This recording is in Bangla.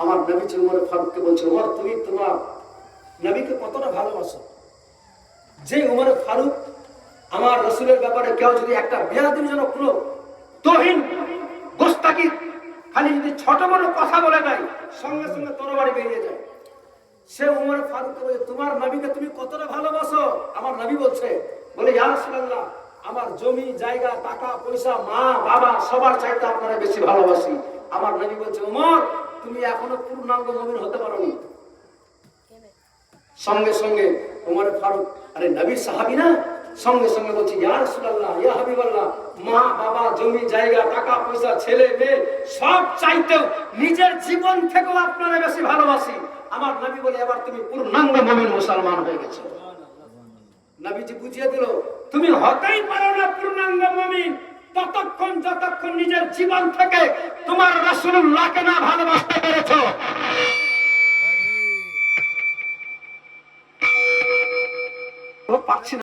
আমার নবীজি উমর ফারুককে বলছে, উমর তুমি তোমার নবীকে কতটা ভালোবাসো, যে উমর ফারুক আমার রসুলের ব্যাপারে কেউ যদি একটা বেয়াদবিজনক কোনো তোহিন গোস্তাকি খালি যদি ছোট বড় কথা বলে দেয়, সঙ্গে সঙ্গে তরবারি বেরিয়ে যায়। সে উমর ফারুককে বলে, তোমার নবীকে তুমি কতটা ভালোবাসো? আমার নবী বলছে, বলে ইয়া রাসূলুল্লাহ, আমার জমি জায়গা টাকা পয়সা মা বাবা সবার চাইতে আপনারা বেশি ভালোবাসি। আমার নবী বলছে, উমর তুমি এখনো পূর্ণাঙ্গ মুমিন হতে পারোনি। সঙ্গে সঙ্গে উমর ফারুক, আরে নবীর সাহাবী না, সঙ্গে সঙ্গে বলছে, ইয়া রাসূলুল্লাহ, ইয়া হাবিবাল্লাহ, মা বাবা জমি জায়গা টাকা পয়সা ছেলে মেয়ে সব চাইতেও নিজের জীবন থেকেও আপনারা বেশি ভালোবাসি। আমার নবী বলে, এবার তুমি পূর্ণাঙ্গ মুমিন মুসলমান হয়ে গেছো। নবীজি বুঝিয়ে দিল, তুমি হতেই পারো না পূর্ণাঙ্গ মুমিন ততক্ষণ যতক্ষণ নিজের জীবন থেকে তোমার রাসূলুল্লাহকে না ভালোবাসতে পেরেছো। পাচ্ছি না।